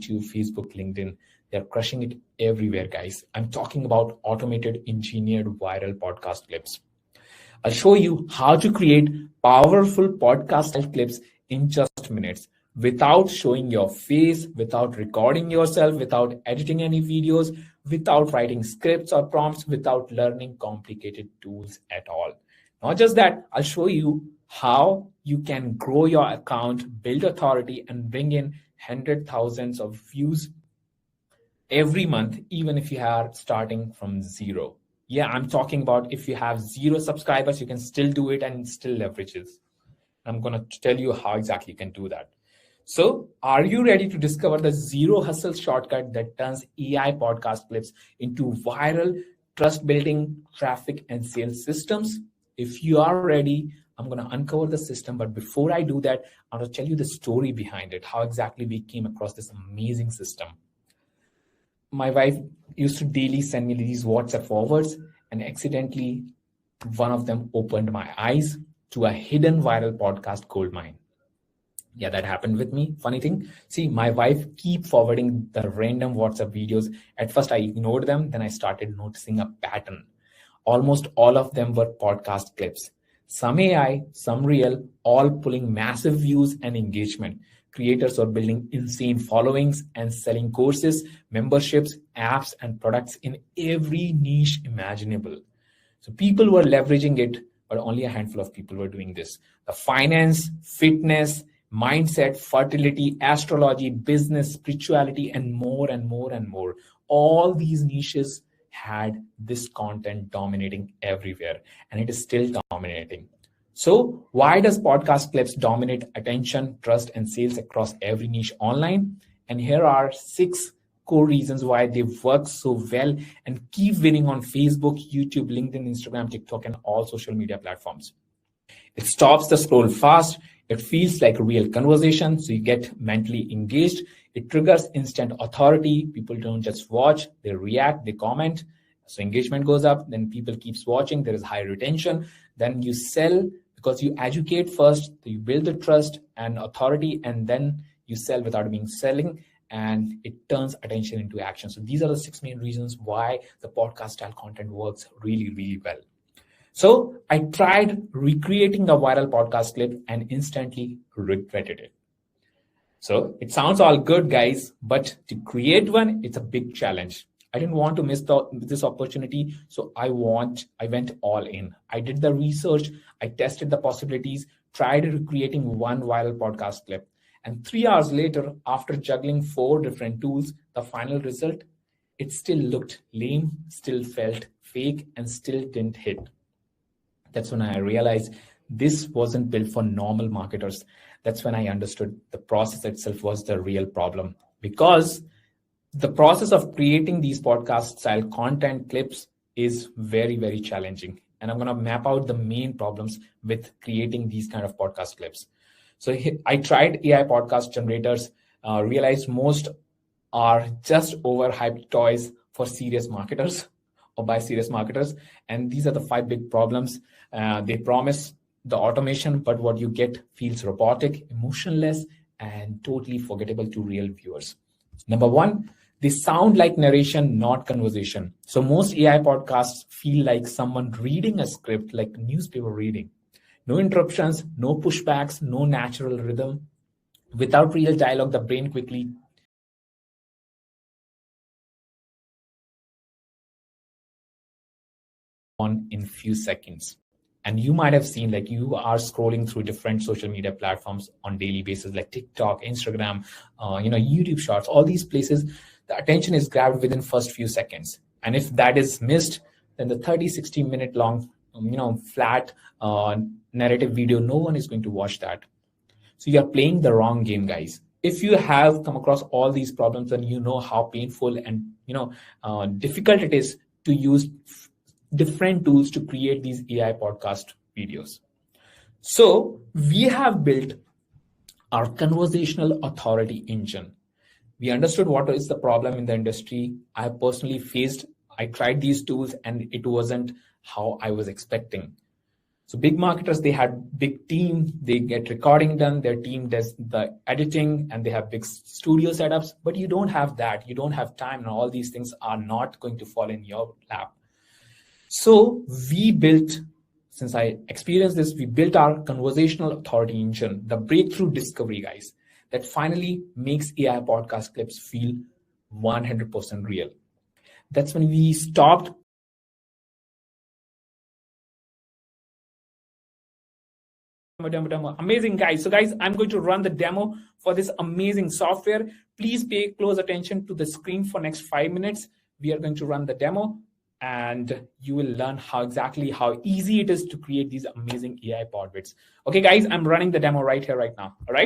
YouTube, Facebook, LinkedIn. They're crushing it everywhere, guys. I'm talking about automated, engineered, viral podcast clips. I'll show you how to create powerful podcast clips in just minutes without showing your face, without recording yourself, without editing any videos, without writing scripts or prompts, without learning complicated tools at all. Not just that, I'll show you how you can grow your account, build authority, and bring in hundred thousands of views every month, even if you are starting from zero. Yeah, I'm talking about if you have 0 subscribers, you can still do it and still leverage it. I'm going to tell you how exactly you can do that. So are you ready to discover the zero hustle shortcut that turns AI podcast clips into viral, trust building, traffic, and sales systems? If you are ready, I'm going to uncover the system. But before I do that, I'm going to tell you the story behind it, how exactly we came across this amazing system. My wife used to daily send me these WhatsApp forwards, and accidentally one of them opened my eyes to a hidden viral podcast goldmine. Yeah, that happened with me. Funny thing, see, my wife keep forwarding the random WhatsApp videos. At first I ignored them, then I started noticing a pattern. Almost all of them were podcast clips. Some AI, some real, all pulling massive views and engagement. Creators are building insane followings and selling courses, memberships, apps, and products in every niche imaginable. So people were leveraging it, but only a handful of people were doing this. The finance, fitness, mindset, fertility, astrology, business, spirituality, and more and more and more. All these niches had this content dominating everywhere, and it is still dominating. So why does podcast clips dominate attention, trust, and sales across every niche online? And here are 6 core reasons why they work so well and keep winning on Facebook, YouTube, LinkedIn, Instagram, TikTok, and all social media platforms. It stops the scroll fast. It feels like a real conversation, so you get mentally engaged. It triggers instant authority. People don't just watch, they react, they comment. So engagement goes up, then people keeps watching, there is high retention. Then you sell because you educate first, you build the trust and authority, and then you sell without being selling, and it turns attention into action. So these are the 6 main reasons why the podcast style content works really, really well. So I tried recreating a viral podcast clip and instantly regretted it. So it sounds all good, guys, but to create one, it's a big challenge. I didn't want to miss this opportunity, so I went all in. I did the research, I tested the possibilities, tried recreating one viral podcast clip. And 3 hours later, after juggling 4 different tools, the final result, it still looked lame, still felt fake, and still didn't hit. That's when I realized this wasn't built for normal marketers. That's when I understood the process itself was the real problem, because the process of creating these podcast style content clips is very, very challenging. And I'm going to map out the main problems with creating these kind of podcast clips. So I tried AI podcast generators, realized most are just overhyped toys for serious marketers or by serious marketers. And these are the 5 big problems. They promise the automation, but what you get feels robotic, emotionless, and totally forgettable to real viewers. Number 1, they sound like narration, not conversation. So most AI podcasts feel like someone reading a script, like newspaper reading. No interruptions, no pushbacks, no natural rhythm. Without real dialogue, the brain quickly on in few seconds. And you might have seen, like, you are scrolling through different social media platforms on daily basis, like TikTok, Instagram, YouTube Shorts, all these places. The attention is grabbed within first few seconds. And if that is missed, then the 30, 60 minute long, flat narrative video, no one is going to watch that. So you're playing the wrong game, guys. If you have come across all these problems, then you know how painful and difficult it is to use different tools to create these AI podcast videos. So we have built our conversational authority engine. We understood what is the problem in the industry. I personally tried these tools and it wasn't how I was expecting. So big marketers, they had big team, they get recording done, their team does the editing, and they have big studio setups, but you don't have that. You don't have time, and all these things are not going to fall in your lap. So we built, since I experienced this, we built our conversational authority engine, the breakthrough discovery, guys, that finally makes AI podcast clips feel 100% real. That's when we stopped demo. Amazing, guys. So guys, I'm going to run the demo for this amazing software. Please pay close attention to the screen for next 5 minutes. We are going to run the demo, and you will learn how easy it is to create these amazing AI pod vids. Okay, guys, I'm running the demo right here, right now. All right.